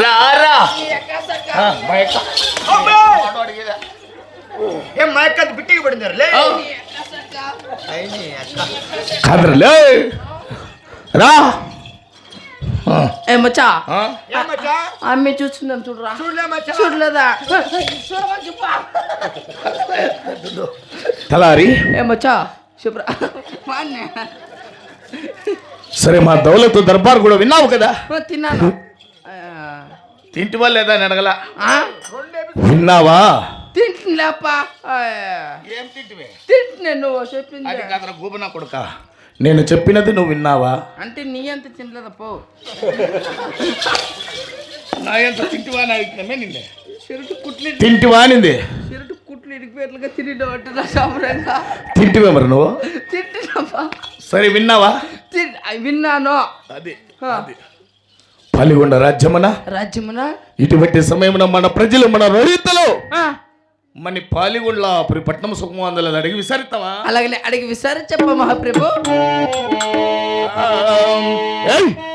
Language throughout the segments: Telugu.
రారా ఏం మా అక్క బిట్టికి పడిందారు లే కాదరలే రా ఏ మచ్చా ఏం మచ్చా అమ్మి చూస్తున్నాం చూడరా చూడలే మచ్చా చూడలేదా తలారి ఏ మచ్చా చెప్పరా సరే మా దౌలత్ దర్బార్ కూడా విన్నావు కదా తిన్నాను తింటివా లేదా అని అడగల ఆ? విన్నావా తింటులేపా ఏం తింటివే తింటున్నా నువ్వు చెప్పింది అది కాదరా గోబనా కొడుక నేను చెప్పినది నువ్వు విన్నావా అంటే నీ అంత తినలేదా పో నా ఎంత తింటివా నా అడిగినమే నిన్నే చెరుటు కుట్లు తింటివా అనింది చెరుటు కుట్లు ఇడిపోయేట్లుగా తిరిగి పట్టినా సామరంగా తింటివే మరి నువ్వు తింటున్నాపా సరే విన్నావా విన్నాను అది అది పాలిగొండ రాజ్యమున రాజ్యమున ఇటువంటి సమయమున మన ప్రజలు మన రైతులు మన పాలిగొండ పట్టణం సుఖము అందలేదు అడిగి విసరిస్తావా అలాగనే అడిగి విచారించప్ప మహాప్రభు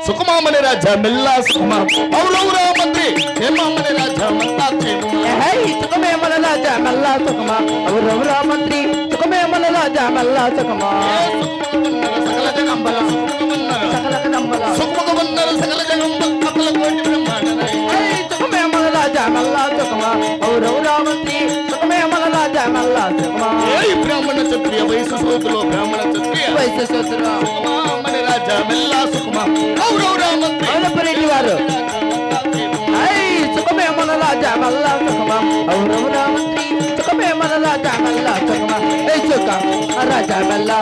సుఖమామని రాజా మెల్లా సుఖమా ఔరౌరా మంత్రి హేమామని రాజా మల్లా సుఖమే మన రాజా మల్లా సుఖమా ఔరౌరా మంత్రి సుఖమే మన రాజా మల్లా సుఖమా సకల జగంబల సకల కదంబల సుఖముగవందరు సకల జగంబల అకల కోటి బ్రహ్మాండనై సుఖమే మన రాజా మల్లా సుఖమా ఔరౌరా మంత్రి సుఖమే మన రాజా మల్లా సుఖమా బ్రాహ్మణ క్షత్రియ వయసు సోతులో బ్రాహ్మణ క్షత్రియ వయసు సోదరా సుఖమామని రాజా మెల్లా సుఖమా ఔరౌరా మంత్రి రెడ్డి వారు సుఖమే మన రాజా మల్లా సుఖమా ఔరౌరా మంత్రి సుఖమే మన రాజా మల్లా సుఖమా సుఖ రాజా మల్లా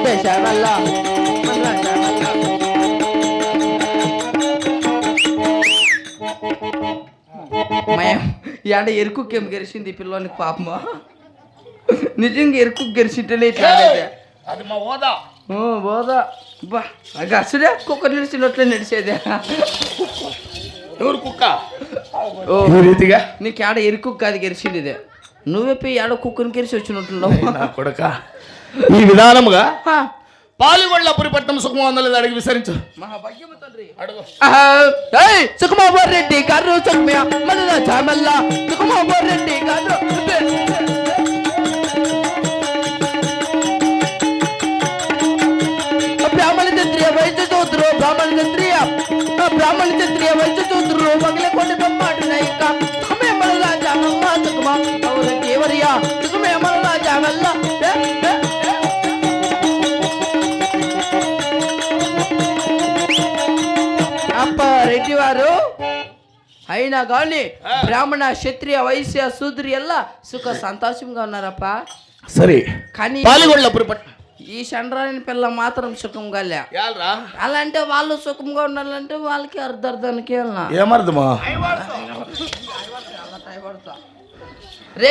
దేశ మల్లా రాజా మల్లా మయం యాడ ఎరుకుకేం గెలిచింది ఈ పిల్లోనికి పాపమా నిజంగా ఎరుకు గెలిచింటేనే ఇట్లా అది మా హోదా బోదా బా అసలే కుక్క నిలిచినట్లే నడిచేదే ఎవరు కుక్క ఓ ఈ రీతిగా నీకు ఆడ ఎరుకు కాదు గెలిచింది ఇదే నువ్వే పోయి ఆడ కుక్కని గెలిచి వచ్చినట్టున్నావు నా కొడుక ఈ విధానముగా పాలిగొండపురి పట్టణం సుఖము అందలేదు అడిగి విసరించు మహాభాగ్యము తండ్రి అడుగు సుకుమార్ రెడ్డి గారు సుఖమయ మన చామల్ల సుకుమార్ రెడ్డి గారు బ్రాహ్మణ క్షత్రియ వైద్య చూతురు బ్రాహ్మణ క్షత్రియ వైద్య చూతురు మగల కొన్ని బొమ్మాట నాయక సుఖమే మన రాజా మల్ల సుఖమా అవును దేవరియా సుఖమే మన రాజా మల్ల అప్ప రెడ్డి వారు అయినా కానీ బ్రాహ్మణ క్షత్రియ వైశ్య శూద్రి ఎల్లా సుఖ సంతోషంగా ఉన్నారప్ప సరే కానీ పాలిగొండపురి పట్టణం ఈ చంద్రాయని పిల్ల మాత్రం సుఖంగా లే యాల్రా అలా అంటే వాళ్ళు సుఖంగా ఉండాలంటే వాళ్ళకి అర్ధానికి ఏమర్థమా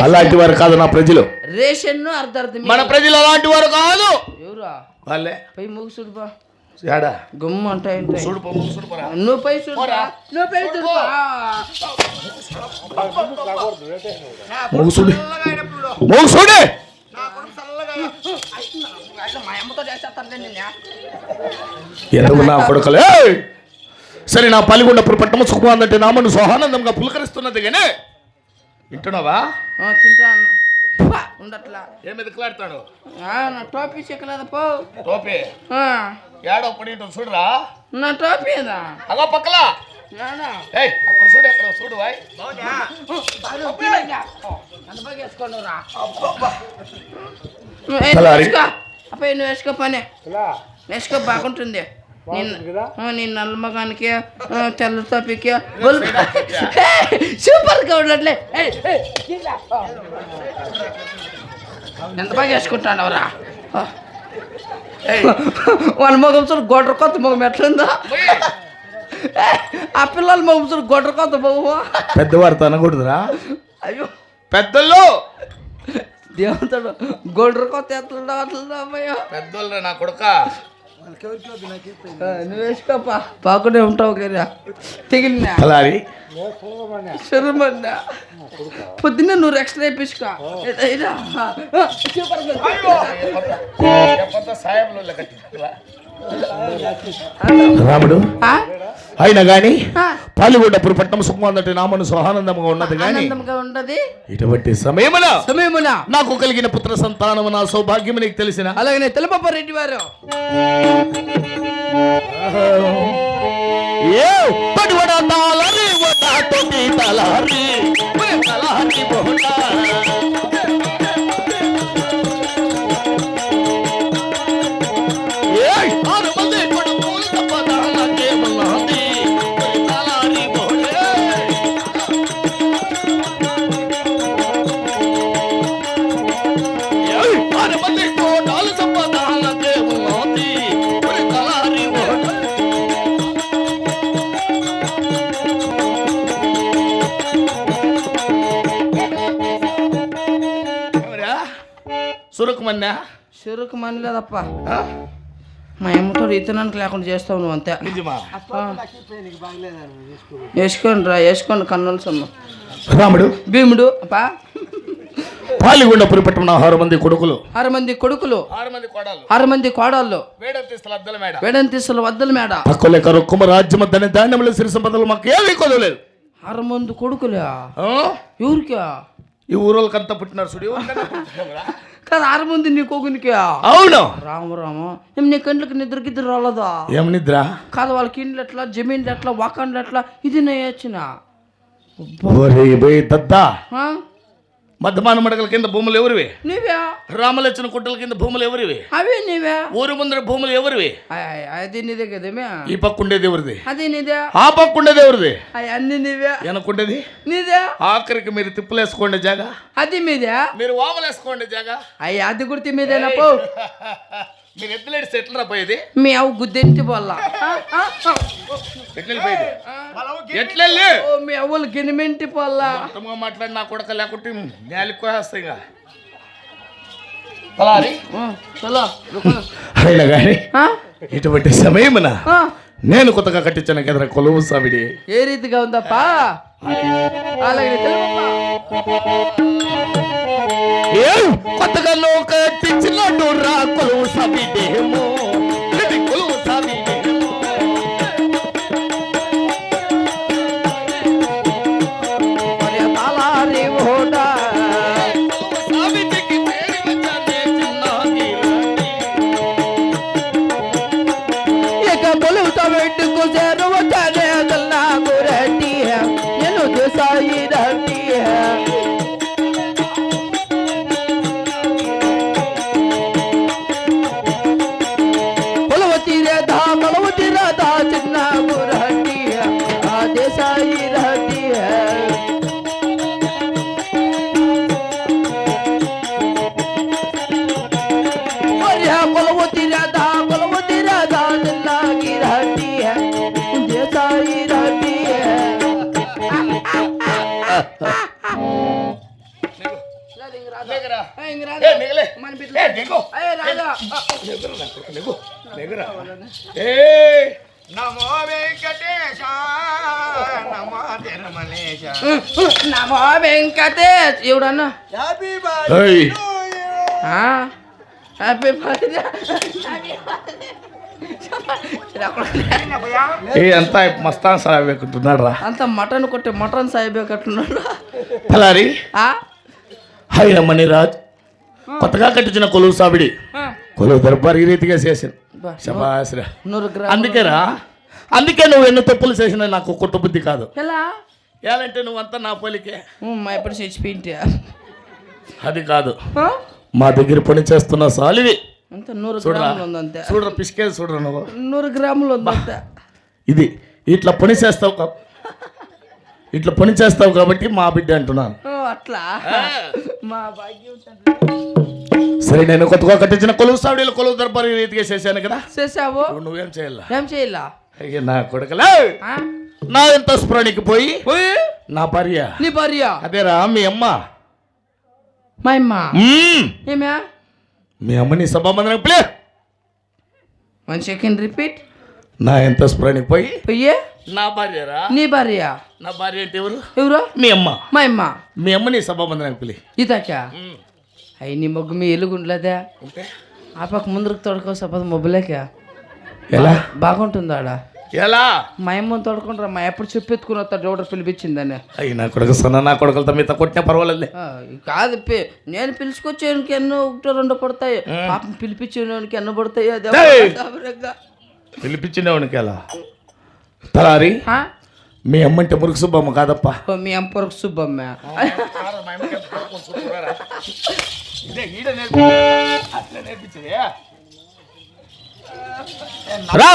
అలాంటి వారు కాదు నా ప్రజలు రేషన్ అర్ధార్థం మన ప్రజలు అలాంటి వారు కాదు ఎవరా వాళ్ళే పై ముగుసుడు బా యాడా గుమ్మ అంటే చూడు చూడు పోరా నువ్వు పై చూడురా నువ్వు పై చూడు మోగుసుడి మోగుసుడి ఎందుకు నా కొడుకలే సరే నా పాలిగొండపురి పట్టణం సుఖం అందంటే నామను సోహానందంగా పులకరిస్తున్నది కానీ వింటున్నావా తింటాను ఉండట్లా ఏమి ఎదుకులాడతాడు నా టోపీ చెక్కలేదు పో టోపీ ఏడో పడి చూడరా నా టోపీదా అలా పక్కలా ఏయ్ అక్కడ చూడు అక్కడ చూడు వాయ్ అబ్బాయి నువ్వు వేసుకో పని వేసుకో బాగుంటుంది నేను నల్ల మగానికి తెల్ల టోపీకి సూపర్గా ఉండట్లే ఎంత బాగా వేసుకుంటాను రా వాళ్ళ మొగం చూడు గొడ్ర కొత్త మొగం ఎట్లుందా ఆ పిల్లల మొగం చూడు గొడ్ర కొత్త మొగము పెద్దవారు తనకూడదురా అయ్యో పెద్దలు దేవుతాడు గొడ్ర కొత్త ఎట్లుండవు అట్లా అమ్మయ్యా పెద్దోళ్ళరా నా కొడుక నువ్వు వేసుకోపా బాగునే ఉంటావు కదా తెగిలినా అలారి శరమన్నా పొద్దున్నే నువ్వు ఎక్స్ట్రా వేయించుకో సాయంలో రాముడు ఆ? అయినా గాని ఆ. పాలిగొండపురి పట్టణం సుఖమందటి నామను సుహానందంగా ఉన్నది గాని ఆనందంగా ఉండదు ఇటువంటి సమయమున సమయమున నాకు కలిగిన పుత్ర సంతానము నా సౌభాగ్యము నీకు తెలిసిన అలాగనే తెలుపప్ప రెడ్డి వారు ఏ పడివడ తాళని వడ తోటి తలహరి ఒరే తలహరి బోట ఏయ్ 6 మంది కొడుకులు తప్పదాలకే ఉన్నది ఒరే తలహరి బోట ఏయ్ 6 మంది కోటాలు సంపదాలకే ఉన్నది ఒరే తలహరి బోట సురుకుమన్నా చెరుకు మనలేదప్ప మా అమ్మతో ఇతనానికి లేకుండా చేస్తావు నువ్వు అంతే నిజమా వేసుకోండి రా వేసుకోండి కన్నుల సొమ్ము రాముడు భీముడు అప్పా పాలిగొండపురి పట్టణం 6 మంది కొడుకులు 6 మంది కొడుకులు 6 మంది కోడలు 6 మంది కోడళ్ళు వేడంతిస్తల అద్దల మేడ వేడంతిస్తుల వద్దల మేడ తక్కువ లెక్క రొక్కుమ రాజ్యమద్దని ధాన్యములు సిరి సంపదలు మాకు ఏమీ కొదవలేదు 6 మంది కొడుకులే ఆ? ఎవరికా ఈ ఊరోళ్ళకంతా పుట్టినారు చూడు ఎవరికన్నా పుట్టినారా? కాదు 6 మంది నీ కొగునికా అవును రాము రాము ఏం నీ కండ్లకి నిద్రకిద్దరు రాలేదా ఏం నిద్ర కాదు వాళ్ళకి ఇండ్లు ఎట్లా జమీన్లు ఎట్లా వాకండ్లు ఎట్లా ఇది నేను వచ్చిన ఓరే బోయ్ దద్దా మధ్యమాన మడకల కింద భూములు ఎవరివి నీవే రామలచ్చిన కుట్టల కింద భూములు ఎవరివి అవే నీవే ఊరు ముందర భూములు ఎవరివి అది నీదే కదేమే ఈ పక్క ఉండేది ఎవరిది అది నీదే ఆ పక్క ఉండేది ఎవరిది అవి అన్ని నీవే వెనకుండేది నీదే ఆఖరికి మీరు తిప్పులేసుకోండి జాగా అది మీదే మీరు వామలేసుకోండి జాగా అయ్యి అది గుర్తి మీదేనా పో మీరు ఎద్దులేడి సెటిల్ రాపోయేది మీ అవు గుద్దెంటి వల్ల ఎట్లెళ్ళిపోయేది ఎట్లెళ్ళి ఓ మీ అవ్వలు గినిమెంటి వల్ల మొత్తముగా మాట్లాడి నా కొడక లేకుంటే నేలిపోయేస్తాయి ఇక. తలారి చలో అయినా కానీ ఇటువంటి సమయమున నేను కొత్తగా కట్టించిన కదరా కొలువు సావిడి ఏ రీతిగా ఉందప్పా అలాగే తెలుపప్పా. కొత్తగా లోక కట్టించినట్టు రా కొలువు సావిడేమో ఇది కొలువు సావిడేమో మరి ఆ తాళారి ఓట కొలువు సావిడికి పేరు వచ్చానే చిన్నది ఇక కొలువుతో పెట్టుకు చేరు వచ్చానే నాకు రెడ్డి నేను దేశాయి రెడ్డి కొలవతి రేదా చిన్న రెడ్డి ఆ దేశాయి రెడ్డి కొలవతి రేదా చిన్నగి రెడ్డి దేశాయి రెడ్డి లేకరా. ఇంక నిగలే. మన ఏ, బిడ్డలు దిగు. అయ్యే రాజా నిగురు నా కొడుకు, నిగు. నిగురా. నమో వెంకటేశ నమో తిరుమలేశ నమో వెంకటేష్ ఎవడన్నా హ్యాపీ ఏయ్. హ్యాపీ బర్త్డే అంతా మస్తాన్ సాహెబ్ ఎక్కుతున్నాడు రా అంత మటన్ కొట్టే మటన్ సాయిబే కట్టున్నాడు తలారి హైరమ్మని రాజ్ కొత్తగా కట్టించిన కొలువు సావిడి కొలువు దర్బార్ ఈ రీతిగా చేసింది శబాశ్రా 100 గ్రాములు అందుకేరా అందుకే నువ్వు ఎన్నో తప్పులు చేసినా నాకు కొత్త బుద్ధి కాదు ఎలా ఏలంటే నువ్వంతా నా పోలికే మా ఎప్పుడు చచ్చిపోయింటే అది కాదు మా దగ్గర పని చేస్తున్న సాలివి అంత 100 చూడరా గ్రాములు ఉందంతే చూడరా పిసికే చూడరా నువ్వు 100 గ్రాములు ఉందంతే ఇది ఇట్లా పని చేస్తావు ఇట్లా పని చేస్తావు కాబట్టి మా బిడ్డ అంటున్నాను అట్లా మా భాగ్యం సరే నేను కొత్తగా కట్టించిన కొలువు సావిడీలు కొలువు దర్బార్ ఈ రీతిగా చేశాను కదా చేసావు ఇప్పుడు నువ్వేం చేయాలా ఏం చేయాల అయ్యా నా కొడుకలే నా ఎంత స్ఫురానికి పోయి నా భార్య నీ భార్య అదేరా మీ అమ్మ మా అమ్మ మ్మ్. ఏమే మీ అమ్మని సభాబంధనం పిలే 1 సెకండ్ రిపీట్ నా ఎంత స్ఫురానికి పోయి పోయే నా భార్యరా నీ భార్య నా భార్య అంటే ఎవరు ఎవరు మీ అమ్మ మా అమ్మ మీ అమ్మని సభాబంధనానికి పిలి ఇదాకా అయ్యి నీ మొగ్గు మీ ఎలుగుండలేదా అంటే ఆ పక్క ముందరకు తొడకో సపోజ్ మొబ్బలేక ఎలా బాగుంటుంది ఆడ. ఎలా మా అమ్మ తోడుకుంటారా, మా ఎప్పుడు చెప్పెత్తుకుని వస్తా డ్రైవర్ పిలిపించిందని. అయ్యి నా కొడుకు సన్న నా కొడుకులతో మీతో కొట్టినా పర్వాలేదు. కాదు నేను పిలుచుకొచ్చేవానికి ఎన్నో ఒకటో రెండో పడతాయి, పాపం పిలిపించేవానికి ఎన్నో పడతాయి. అది పిలిపించినవానికి ఎలా తలారి మీ అమ్మంటే మురుగు సుబ్బమ్మ కాదప్ప. మీ అమ్మ పొరకు సుబ్బమ్మ. రా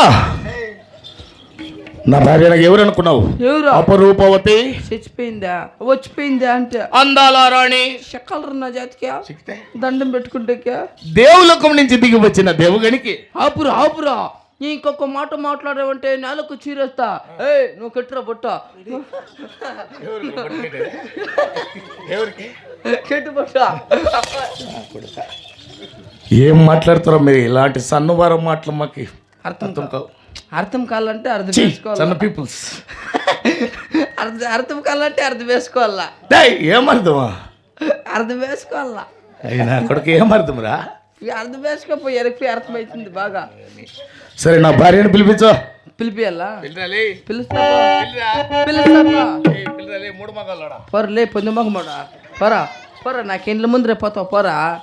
నా భార్య నాకు ఎవరు అనుకున్నావు? ఎవరు? అపరూపవతి. చచ్చిపోయిందా వచ్చిపోయిందా అంటే అందాల రాణి. చెక్కలరు నా జాతికి దండం పెట్టుకుంటే దేవులోకం నుంచి దిగి వచ్చిన దేవుగనికి. ఆపురా ఇంకొక మాట మాట్లాడావంటే నేలకు చీరేస్తా. నువ్వు కట్టురా బొట్ట కెట్టు బొట్ట. ఏం మాట్లాడుతారో మీరు? ఇలాంటి సన్నవారం మాటలు మాకు అర్థం కావు. అర్థం కావాలంటే అర్థం సన్న చేసుకోవాలి. పీపుల్స్ అర్థం కావాలంటే అర్థం వేసుకోవాలా. ఏమర్థమా? అర్థం వేసుకోవాలా. అయినా కొడుకు ఏమర్థం రా? అర్థం వేసుకోపోయి అర్థమవుతుంది బాగా. సరే నా భార్యను పిలిపించు. పిలిపియాలా? పిలుస్తా మూడు మగాళ్ళ పొరలే పొంది మగమాడా పొరా నాకు ఇండ్ల ముందు రేపు పోతావు పొరా.